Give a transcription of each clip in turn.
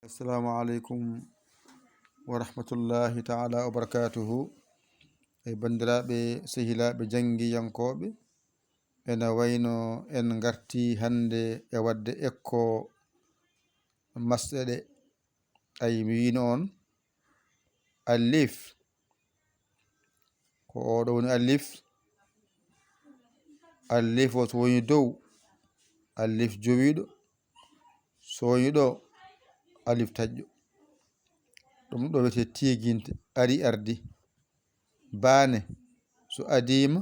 Assalamu alaikum wa rahmatullahi ta'ala wa barakatuhu. Bandiraɓe sehilaɓe jangiyankoɓe, ena wayno en garti hande e wadde ekko masɗe ɗe. Mi wino on alif ko oɗo woni alif o so woni dow alif jowiɗo, so woni ɗo alif taƴƴo. ɗum ɗo wiyete tiginte ari ardi. Bane so adima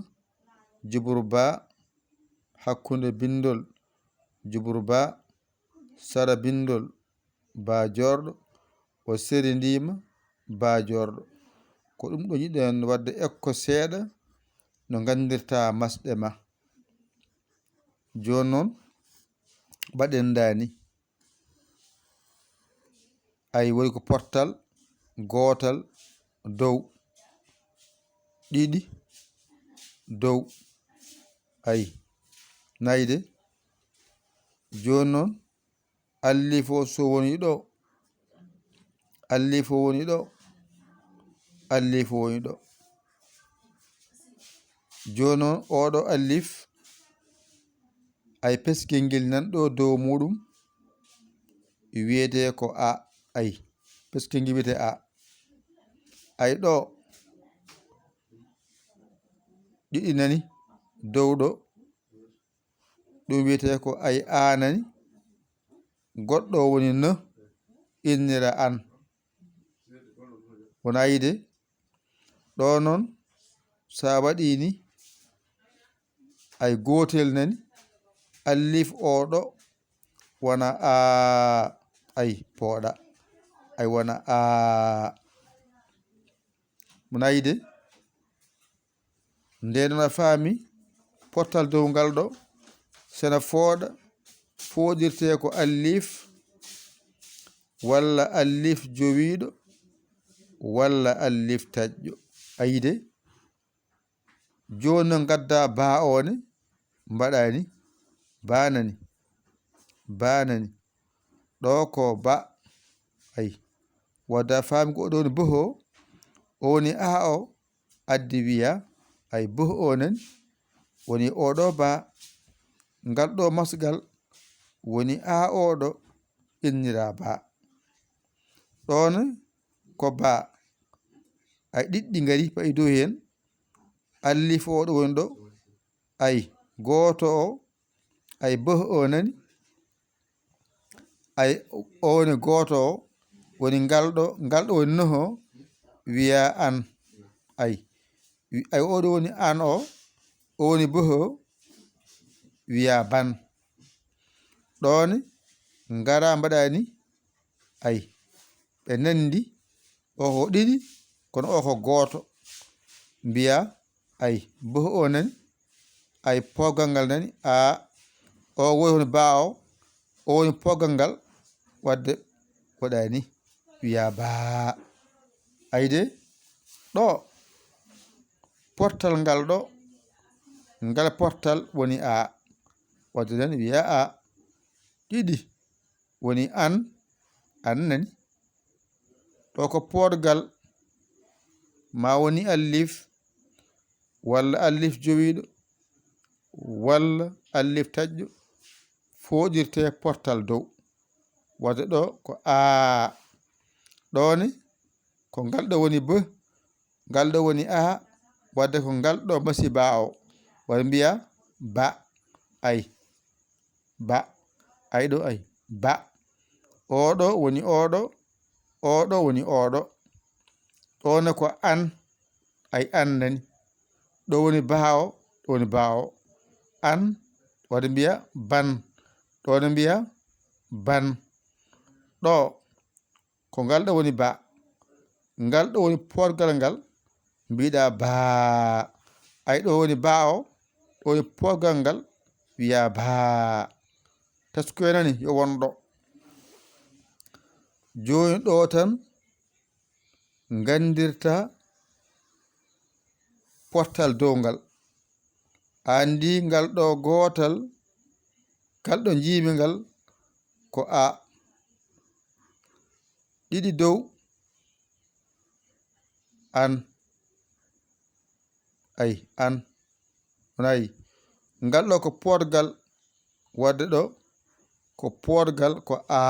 jubur ba hakkunde bindol jubur ba sara bindol ba jorɗo o seri ndima ba jorɗo. Ko ɗum ɗo yiɗen wadde ekko seeɗa no gandirta masɗe ma. Joni noon baɗen dani ay woni ko portal gotal dow ɗiɗi dow ay nayde. Joni noon alif o so woni ɗo alif o woni ɗo alif o woni ɗo. Joni noon oɗo alif ay peskel ngel nan ɗo dow muɗum wiyete ko a. Ay peskel ngel wiyete a. Ay ɗo ɗiɗi nani dow ɗo ɗum wiyete ko ay a nani. Goɗɗo woni n innira an. Wona yide ɗo noon sa waɗini ay gotel nani alif oɗo wona a. Ay pooɗa ay wona a. Wona yide nden a faami portal dow ngal ɗo sena fooɗa foɗirte ko alif walla alif jowiɗo walla alif taƴƴo. Ayide joni no gadda ba one mbaɗani banani banani ɗo ko ba. Ay wadda faami ko ɗo woni boho o woni a o addi wiya ay boho o nani woni oɗo ba. Ngal ɗo masgal woni a oɗo innira ba. ɗon ko ba ay ɗiɗɗi ngari payi dow hen. Alif oɗo woni ɗo ay goto o ay boho o nani ay o woni goto o woni ngal ɗo woni noho wiya an. Ay oɗo woni an o woni boho wiya ban. ɗon ngara mbaɗani ay ɓe nandi o ko ɗiɗi kono o ko goto mbiya ay boho o nani ay poggal ngal nani a o woni ba o woni poggal ngal wadde waɗani wiya ba. Ayde ɗo portal ngal ɗo ngal portal woni a wadde nan wiya a. ɗiɗi woni an nani ɗo ko podgal ma woni alif walla alif jowiɗo walla alif taƴƴo foɗirte portal dow wadde ɗo ko a. ɗone ko ngal ɗo woni b ngal ɗo woni a wadde ko ngal ɗo masi ba o waɗa mbiya ba. Ay ba ay ɗo ay ba. Oɗo woni oɗo oɗo woni oɗo. ɗone ko an ay an nani ɗo woni ba o ɗo woni ba o an waɗa mbiya ban. ɗone mbiya ban. ɗo ko ngal ɗo woni ba ngal ɗo woni porgal ngal mbiɗa ba. ay ɗo woni ba o ɗo woni porgal ngal wiya ba. taskoy nani yo wonɗo. Joni ɗo tan gandirta portal dow ngal. Andi ngal ɗo gotal ngal ɗo jimi ngal ko a. ɗiɗi dow an ayi an onayi ngal ɗo ko podgal wadde ɗo ko podgal ko a